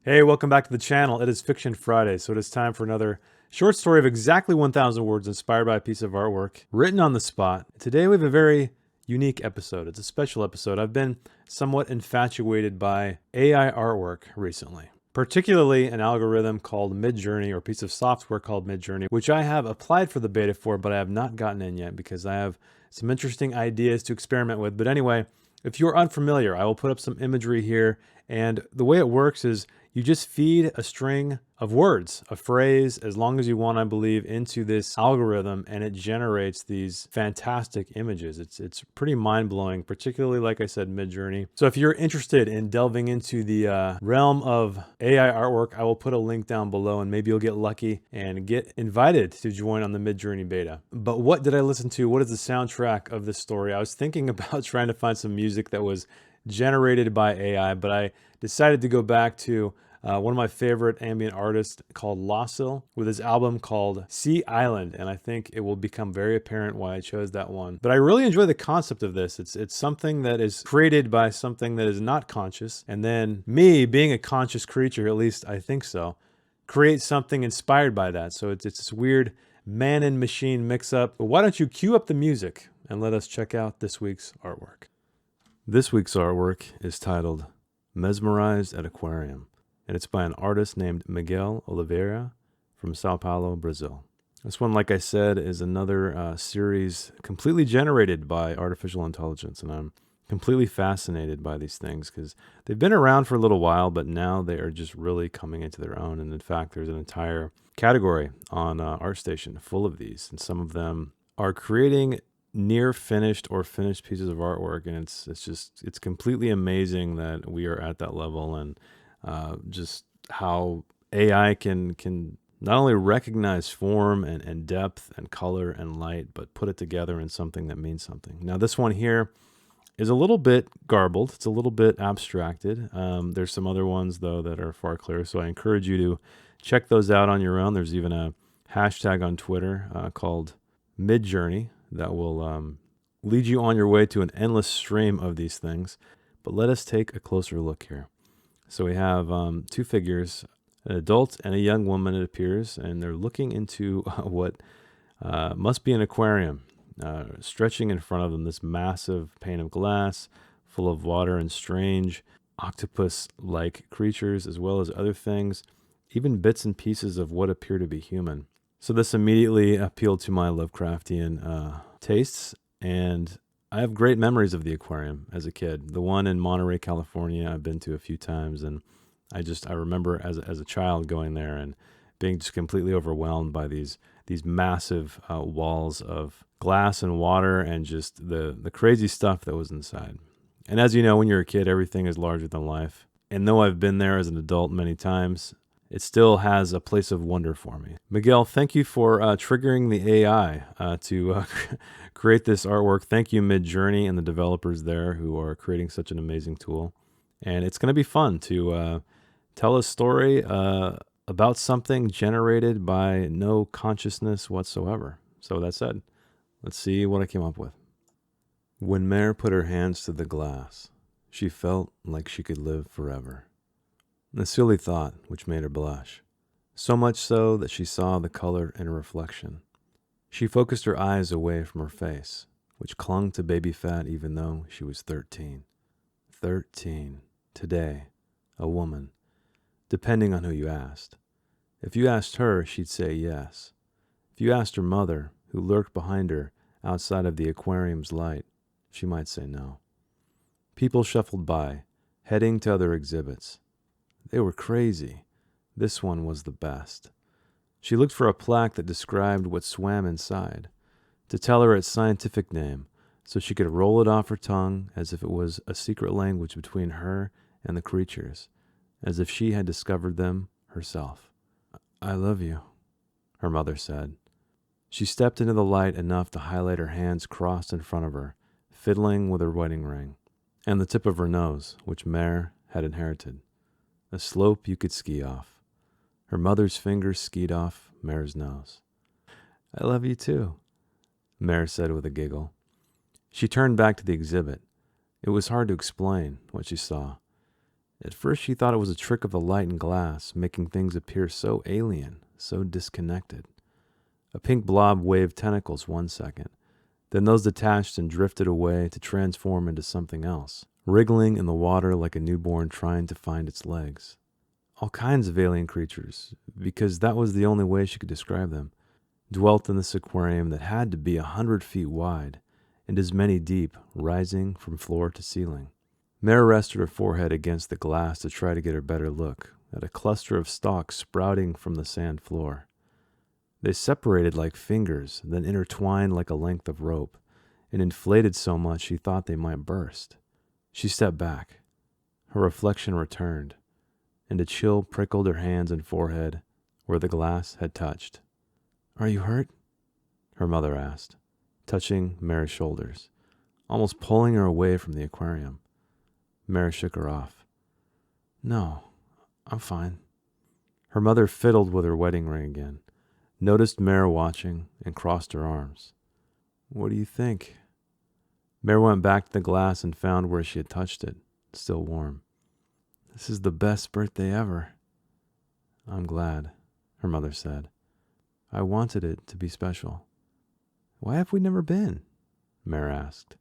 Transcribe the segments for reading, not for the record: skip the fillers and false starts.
Hey, welcome back to the channel. It is Fiction Friday, so it is time for another short story of exactly 1,000 words inspired by a piece of artwork written on the spot. Today we have a very unique episode. It's a special episode. I've been somewhat infatuated by AI artwork recently, particularly an algorithm called Midjourney, or a piece of software called Midjourney, which I have applied for the beta for, but I have not gotten in yet because I have some interesting ideas to experiment with. But anyway, if you're unfamiliar, I will put up some imagery here, and the way it works is you just feed a string of words, a phrase, as long as you want, I believe, into this algorithm, and it generates these fantastic images. It's pretty mind-blowing, particularly, like I said, Midjourney. So if you're interested in delving into the realm of AI artwork, I will put a link down below, and maybe you'll get lucky and get invited to join on the Midjourney beta. But what did I listen to? What is the soundtrack of this story? I was thinking about trying to find some music that was generated by AI, but I decided to go back to one of my favorite ambient artists called Lossil with his album called Sea Island, and I think it will become very apparent why I chose that one. But I really enjoy the concept of this. It's something that is created by something that is not conscious, and then me, being a conscious creature, at least I think so, create something inspired by that. So it's this weird man and machine mix up. But why don't you cue up the music and let us check out this week's artwork. This week's artwork is titled Mesmerized at Aquarium, and it's by an artist named Miguel Oliveira from Sao Paulo, Brazil. This one, like I said, is another series completely generated by artificial intelligence, and I'm completely fascinated by these things because they've been around for a little while, but now they are just really coming into their own. And in fact, there's an entire category on ArtStation full of these, and some of them are creating near finished or finished pieces of artwork, and it's completely amazing that we are at that level, and just how AI can not only recognize form and depth and color and light, but put it together in something that means something. Now, this one here is a little bit garbled. It's a little bit abstracted. There's some other ones, though, that are far clearer, so I encourage you to check those out on your own. There's even a hashtag on Twitter called Midjourney that will lead you on your way to an endless stream of these things. But let us take a closer look here. So we have two figures, an adult and a young woman, it appears, and they're looking into what must be an aquarium. Stretching in front of them, this massive pane of glass full of water and strange octopus-like creatures, as well as other things, even bits and pieces of what appear to be human. So this immediately appealed to my Lovecraftian tastes, and I have great memories of the aquarium as a kid. The one in Monterey, California, I've been to a few times, and I remember as a child going there and being just completely overwhelmed by these massive walls of glass and water, and just the crazy stuff that was inside. And as you know, when you're a kid, everything is larger than life. And though I've been there as an adult many times, it still has a place of wonder for me. Miguel, thank you for triggering the AI to create this artwork. Thank you, Midjourney, and the developers there who are creating such an amazing tool. And it's going to be fun to tell a story about something generated by no consciousness whatsoever. So that said, let's see what I came up with. When Mare put her hands to the glass, she felt like she could live forever. A silly thought which made her blush, so much so that she saw the color in her reflection. She focused her eyes away from her face, which clung to baby fat even though she was 13. 13. Today, a woman, depending on who you asked. If you asked her, she'd say yes. If you asked her mother, who lurked behind her outside of the aquarium's light, she might say no. People shuffled by, heading to other exhibits. They were crazy. This one was the best. She looked for a plaque that described what swam inside, to tell her its scientific name, so she could roll it off her tongue as if it was a secret language between her and the creatures, as if she had discovered them herself. I love you, her mother said. She stepped into the light enough to highlight her hands crossed in front of her, fiddling with her wedding ring, and the tip of her nose, which Mare had inherited. A slope you could ski off. Her mother's fingers skied off Mare's nose. I love you too, Mare said with a giggle. She turned back to the exhibit. It was hard to explain what she saw. At first she thought it was a trick of the light and glass, making things appear so alien, so disconnected. A pink blob waved tentacles 1 second. Then those detached and drifted away to transform into something else, wriggling in the water like a newborn trying to find its legs. All kinds of alien creatures, because that was the only way she could describe them, dwelt in this aquarium that had to be 100 feet wide and as many deep, rising from floor to ceiling. Mare rested her forehead against the glass to try to get a better look at a cluster of stalks sprouting from the sand floor. They separated like fingers, then intertwined like a length of rope, and inflated so much she thought they might burst. She stepped back. Her reflection returned, and a chill prickled her hands and forehead where the glass had touched. "Are you hurt?" her mother asked, touching Mare's shoulders, almost pulling her away from the aquarium. Mare shook her off. "No, I'm fine." Her mother fiddled with her wedding ring again, noticed Mare watching, and crossed her arms. "What do you think?" Mare went back to the glass and found where she had touched it, still warm. "This is the best birthday ever." "I'm glad," her mother said. "I wanted it to be special." "Why have we never been?" Mare asked.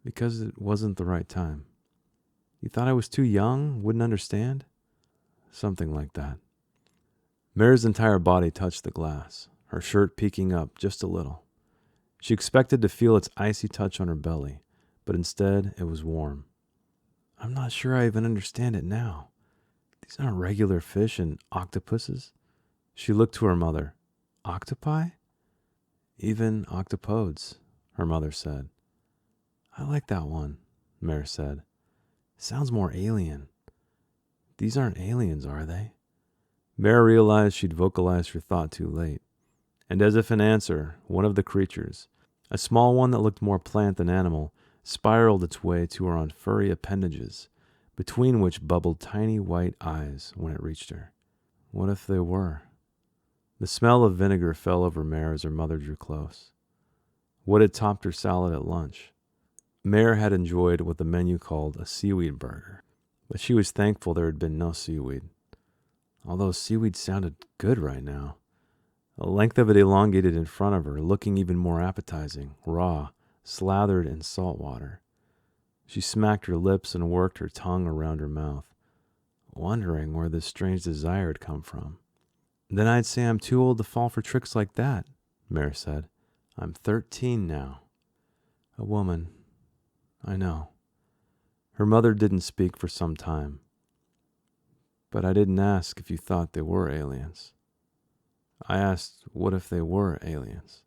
"Because it wasn't the right time." "You thought I was too young, wouldn't understand?" "Something like that." Mare's entire body touched the glass, her shirt peeking up just a little. She expected to feel its icy touch on her belly, but instead it was warm. "I'm not sure I even understand it now. These aren't regular fish and octopuses." She looked to her mother. "Octopi?" "Even octopodes," her mother said. "I like that one," Mare said. "Sounds more alien." "These aren't aliens, are they?" Mare realized she'd vocalized her thought too late, and as if in answer, one of the creatures, a small one that looked more plant than animal, spiraled its way to her on furry appendages, between which bubbled tiny white eyes when it reached her. What if they were? The smell of vinegar fell over Mare as her mother drew close. What had topped her salad at lunch? Mare had enjoyed what the menu called a seaweed burger, but she was thankful there had been no seaweed. Although seaweed sounded good right now. A length of it elongated in front of her, looking even more appetizing, raw, slathered in salt water. She smacked her lips and worked her tongue around her mouth, wondering where this strange desire had come from. "Then I'd say I'm too old to fall for tricks like that," Mare said. "I'm 13 now." "A woman. I know." Her mother didn't speak for some time. "But I didn't ask if you thought they were aliens. I asked what if they were aliens."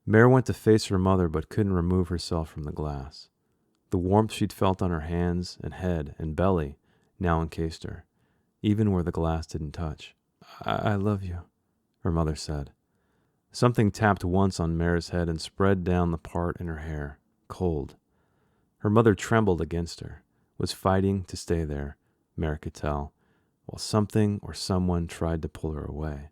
Mare went to face her mother but couldn't remove herself from the glass. The warmth she'd felt on her hands and head and belly now encased her, even where the glass didn't touch. I love you," her mother said. Something tapped once on Mare's head and spread down the part in her hair, cold. Her mother trembled against her, was fighting to stay there, Mare could tell, while something or someone tried to pull her away.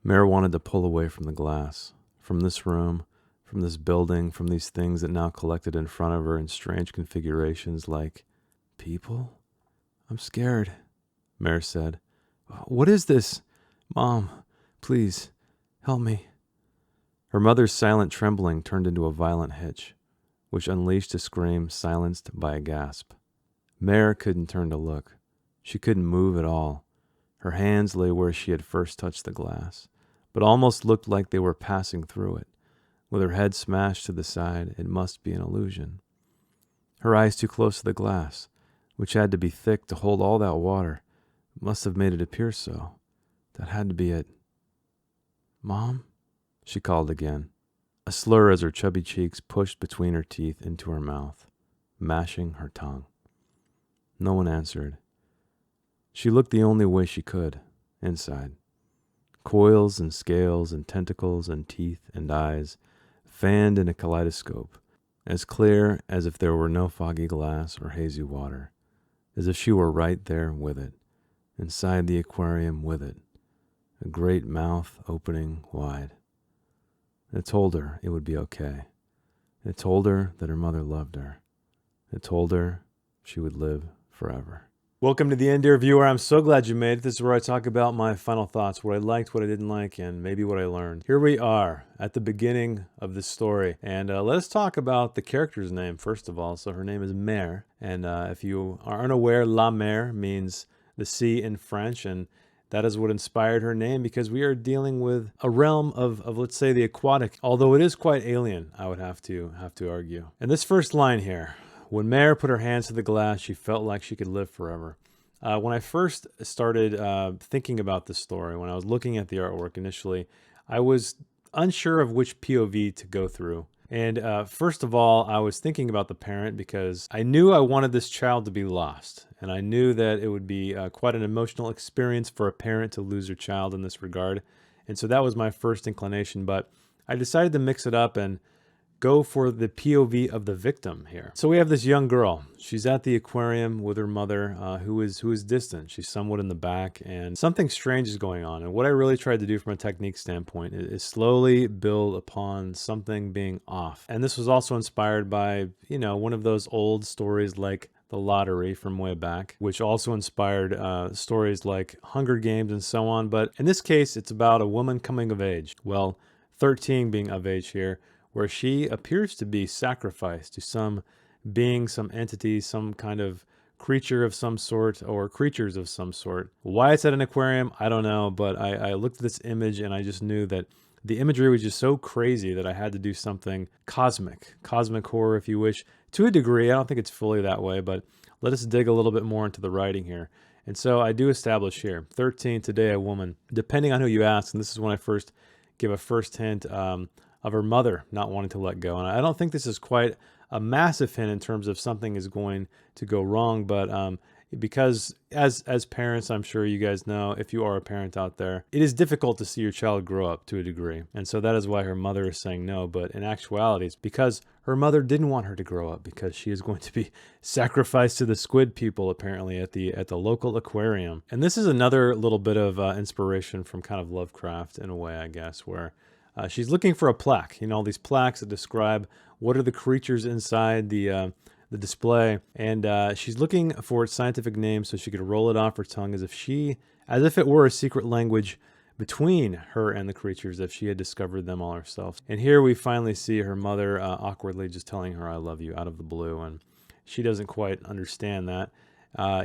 Mare wanted to pull away from the glass, from this room, from this building, from these things that now collected in front of her in strange configurations like people. "I'm scared," Mare said. "What is this? Mom, please, help me." Her mother's silent trembling turned into a violent hitch, which unleashed a scream silenced by a gasp. Mare couldn't turn to look. She couldn't move at all. Her hands lay where she had first touched the glass, but almost looked like they were passing through it. With her head smashed to the side, it must be an illusion. Her eyes too close to the glass, which had to be thick to hold all that water, must have made it appear so. That had to be it. "Mom?" she called again, a slur as her chubby cheeks pushed between her teeth into her mouth, mashing her tongue. No one answered. She looked the only way she could, inside. Coils and scales and tentacles and teeth and eyes, fanned in a kaleidoscope, as clear as if there were no foggy glass or hazy water, as if she were right there with it, inside the aquarium with it, a great mouth opening wide. It told her it would be okay. It told her that her mother loved her. It told her she would live forever. Welcome to the end, dear viewer. I'm so glad you made it. This is where I talk about my final thoughts, what I liked, what I didn't like, and maybe what I learned. Here we are at the beginning of this story. And let us talk about the character's name, first of all. So her name is Mer. And if you are unaware, La Mer means the sea in French. And that is what inspired her name, because we are dealing with a realm of let's say, the aquatic, although it is quite alien, I would have to argue. And this first line here, when Mer put her hands to the glass, she felt like she could live forever. When I first started thinking about this story, when I was looking at the artwork initially, I was unsure of which POV to go through. And first of all, I was thinking about the parent, because I knew I wanted this child to be lost. And I knew that it would be quite an emotional experience for a parent to lose their child in this regard. And so that was my first inclination. But I decided to mix it up and go for the POV of the victim here. So we have this young girl. She's at the aquarium with her mother, who is distant. She's somewhat in the back, and something strange is going on. And what I really tried to do from a technique standpoint is slowly build upon something being off. And this was also inspired by, one of those old stories like The Lottery from way back, which also inspired stories like Hunger Games and so on. But in this case, it's about a woman coming of age. Well, 13 being of age here, where she appears to be sacrificed to some being, some entity, some kind of creature of some sort, or creatures of some sort. Why it's at an aquarium, I don't know, but I looked at this image and I just knew that the imagery was just so crazy that I had to do something cosmic horror, if you wish, to a degree. I don't think it's fully that way, but let us dig a little bit more into the writing here. And so I do establish here, 13, today a woman, depending on who you ask, and this is when I first give a first hint, of her mother not wanting to let go. And I don't think this is quite a massive hint in terms of something is going to go wrong, but because as parents, I'm sure you guys know, if you are a parent out there, it is difficult to see your child grow up to a degree. And so that is why her mother is saying no. But in actuality, it's because her mother didn't want her to grow up, because she is going to be sacrificed to the squid people, apparently, at the local aquarium. And this is another little bit of inspiration from kind of Lovecraft in a way, I guess, where she's looking for a plaque, all these plaques that describe what are the creatures inside the display, and she's looking for its scientific name so she could roll it off her tongue as if it were a secret language between her and the creatures, if she had discovered them all herself. And here we finally see her mother awkwardly just telling her, "I love you," out of the blue, and she doesn't quite understand that,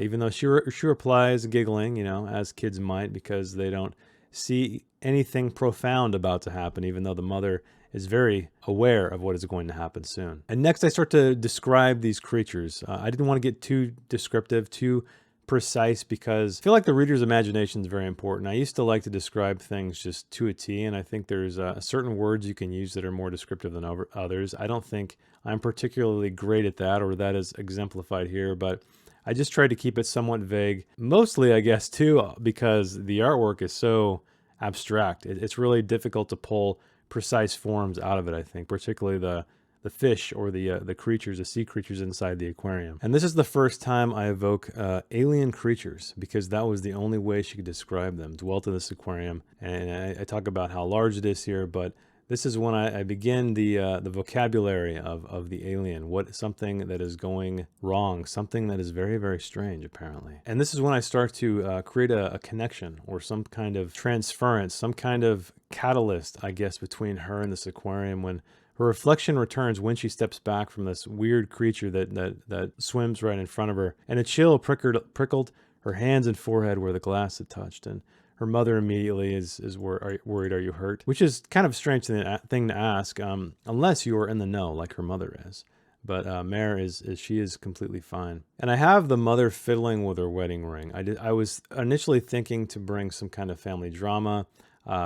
even though she replies giggling, as kids might, because they don't see anything profound about to happen, even though the mother is very aware of what is going to happen soon. And next I start to describe these creatures. I didn't want to get too descriptive, too precise, because I feel like the reader's imagination is very important. I used to like to describe things just to a T, and I think there's certain words you can use that are more descriptive than others. I don't think I'm particularly great at that, or that is exemplified here, but I just tried to keep it somewhat vague, mostly, I guess, too, because the artwork is so abstract. It's really difficult to pull precise forms out of it, I think, particularly the fish or the creatures, the sea creatures inside the aquarium. And this is the first time I evoke alien creatures, because that was the only way she could describe them, dwelt in this aquarium. And I talk about how large it is here, but this is when I begin the vocabulary of the alien, something that is going wrong, something that is very, very strange, apparently. And this is when I start to create a connection, or some kind of transference, some kind of catalyst, I guess, between her and this aquarium, when her reflection returns when she steps back from this weird creature that swims right in front of her. And a chill prickled her hands and forehead where the glass had touched. And her mother immediately is worried, "Are you hurt?" Which is kind of a strange thing to ask, unless you are in the know, like her mother is. But Mare she is completely fine. And I have the mother fiddling with her wedding ring. I was initially thinking to bring some kind of family drama,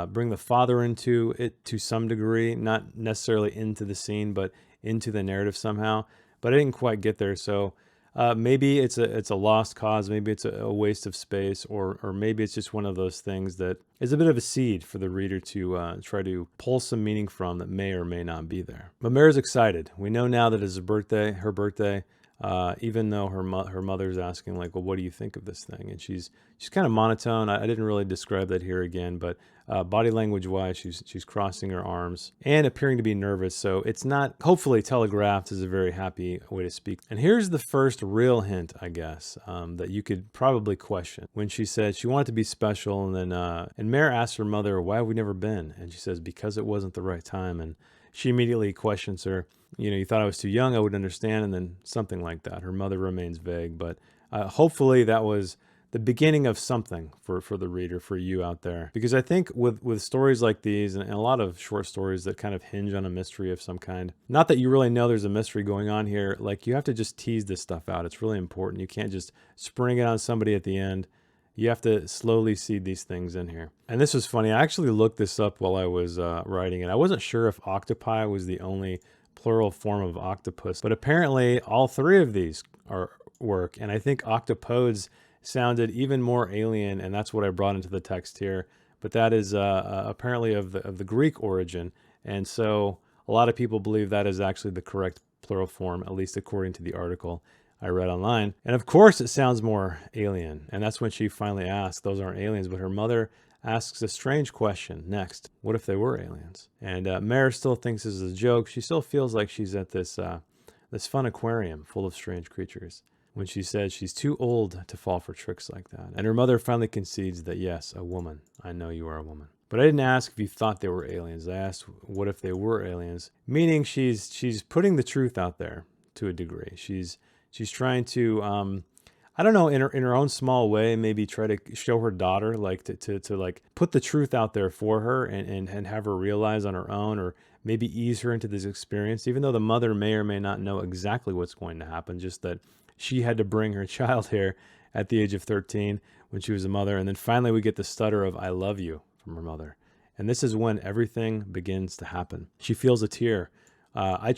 bring the father into it to some degree, not necessarily into the scene, but into the narrative somehow. But I didn't quite get there, so maybe it's a lost cause, maybe it's a waste of space, or maybe it's just one of those things that is a bit of a seed for the reader to try to pull some meaning from that may or may not be there. But Mare's excited. We know now that it's her birthday. even though her mother's asking like, well, what do you think of this thing? And she's kind of monotone. I didn't really describe that here again, but body language wise, she's crossing her arms and appearing to be nervous. So it's not, hopefully telegraphed is a very happy way to speak. And here's the first real hint, I guess, that you could probably question. When she said she wanted to be special, and then and Mare asks her mother, why have we never been? And she says, because it wasn't the right time. And she immediately questions her, you know, you thought I was too young, I would understand, and then something like that. Her mother remains vague, but hopefully that was the beginning of something for the reader, for you out there. Because I think with stories like these, and a lot of short stories that kind of hinge on a mystery of some kind, not that you really know there's a mystery going on here, like you have to just tease this stuff out. It's really important. You can't just spring it on somebody at the end. You have to slowly seed these things in here. And this was funny. I actually looked this up while I was writing it. I wasn't sure if octopi was the only plural form of octopus, but apparently all three of these work. And I think octopodes sounded even more alien, and that's what I brought into the text here. But that is apparently of the Greek origin, and so a lot of people believe that is actually the correct plural form, at least according to the article I read online. And of course it sounds more alien, and that's when she finally asks, those aren't aliens. But her mother asks a strange question next. What if they were aliens? And Mare still thinks this is a joke. She still feels like she's at this fun aquarium full of strange creatures, when she says she's too old to fall for tricks like that. And her mother finally concedes that, yes, a woman. I know you are a woman. But I didn't ask if you thought they were aliens. I asked what if they were aliens, meaning she's putting the truth out there to a degree. She's trying to I don't know, in her own small way, maybe try to show her daughter, like to like put the truth out there for her, and have her realize on her own, or maybe ease her into this experience, even though the mother may or may not know exactly what's going to happen, just that she had to bring her child here at the age of 13 when she was a mother. And then finally we get the stutter of I love you from her mother. And this is when everything begins to happen. She feels a tear. I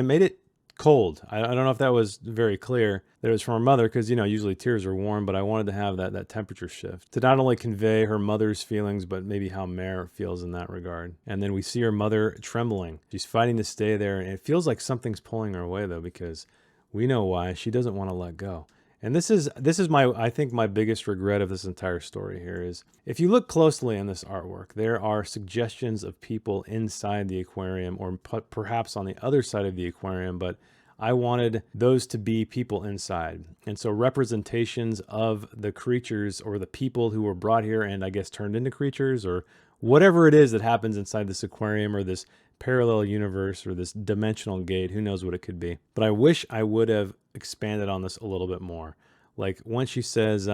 made it cold. I don't know if that was very clear that it was from her mother, because, you know, usually tears are warm, but I wanted to have that temperature shift to not only convey her mother's feelings, but maybe how Mare feels in that regard. And then we see her mother trembling. She's fighting to stay there, and it feels like something's pulling her away, though, because we know why. She doesn't want to let go. And this is I think my biggest regret of this entire story here is, if you look closely in this artwork, there are suggestions of people inside the aquarium, or perhaps on the other side of the aquarium, but I wanted those to be people inside. And so representations of the creatures, or the people who were brought here and I guess turned into creatures, or whatever it is that happens inside this aquarium, or this parallel universe, or this dimensional gate, who knows what it could be. But I wish I would have expanded on this a little bit more. Like when she says,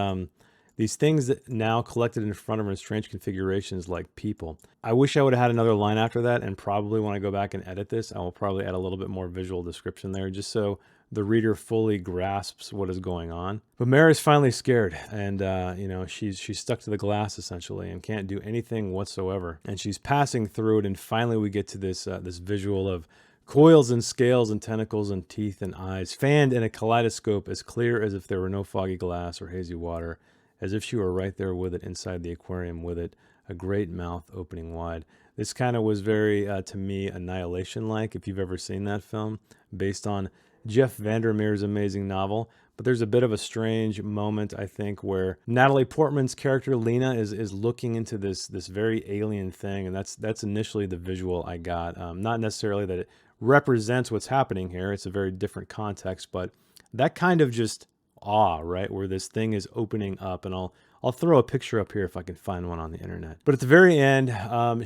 these things that now collected in front of her in strange configurations like people. I wish I would have had another line after that, and probably when I go back and edit this, I will probably add a little bit more visual description there, just so the reader fully grasps what is going on. But Mare is finally scared, and you know, she's stuck to the glass essentially and can't do anything whatsoever. And she's passing through it, and finally we get to this this visual of coils and scales and tentacles and teeth and eyes fanned in a kaleidoscope as clear as if there were no foggy glass or hazy water, as if she were right there with it, inside the aquarium with it, a great mouth opening wide. This kind of was very, to me, Annihilation-like, if you've ever seen that film, based on Jeff Vandermeer's amazing novel. But there's a bit of a strange moment, I think, where Natalie Portman's character, Lena, is looking into this very alien thing, and that's initially the visual I got. Not necessarily that it represents what's happening here, it's a very different context, but that kind of just awe, right, where this thing is opening up. And I'll throw a picture up here if I can find one on the internet. But at the very end,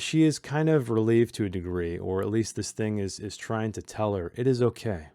she is kind of relieved to a degree, or at least this thing is trying to tell her it is okay.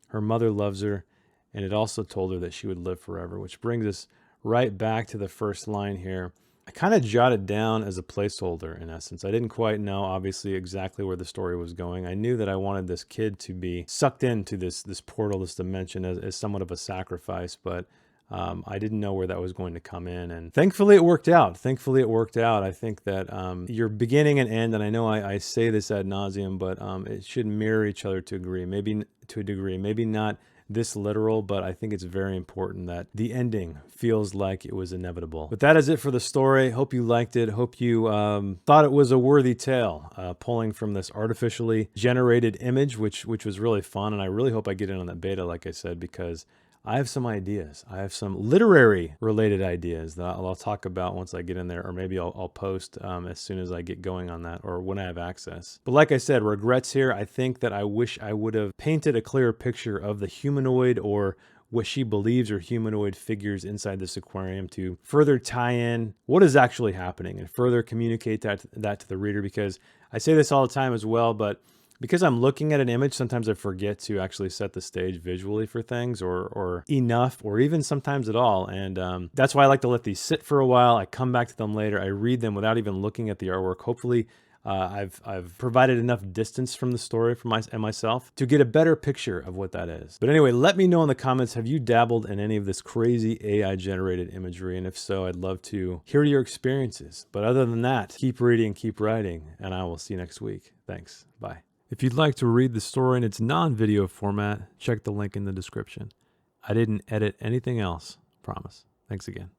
Her mother loves her, and it also told her that she would live forever, which brings us right back to the first line here. I kind of jotted down as a placeholder, in essence. I didn't quite know, obviously, exactly where the story was going. I knew that I wanted this kid to be sucked into this portal, this dimension, as somewhat of a sacrifice, but I didn't know where that was going to come in. And thankfully it worked out. I think that your beginning and end, and I know I say this ad nauseum, but it should mirror each other to a degree. Maybe not this literal, but I think it's very important that the ending feels like it was inevitable. But that is it for the story. Hope you liked it. Hope you thought it was a worthy tale, pulling from this artificially generated image, which was really fun. And I really hope I get in on that beta, like I said, because I have some ideas. I have some literary related ideas that I'll talk about once I get in there, or maybe I'll post as soon as I get going on that, or when I have access. But like I said, regrets here. I think that I wish I would have painted a clearer picture of the humanoid, or what she believes are humanoid figures inside this aquarium, to further tie in what is actually happening and further communicate that to the reader, because I say this all the time as well, but because I'm looking at an image, sometimes I forget to actually set the stage visually for things, or enough, or even sometimes at all. And that's why I like to let these sit for a while. I come back to them later. I read them without even looking at the artwork. Hopefully, I've provided enough distance from the story for myself to get a better picture of what that is. But anyway, let me know in the comments, have you dabbled in any of this crazy AI generated imagery? And if so, I'd love to hear your experiences. But other than that, keep reading, keep writing, and I will see you next week. Thanks. Bye. If you'd like to read the story in its non-video format, check the link in the description. I didn't edit anything else, promise. Thanks again.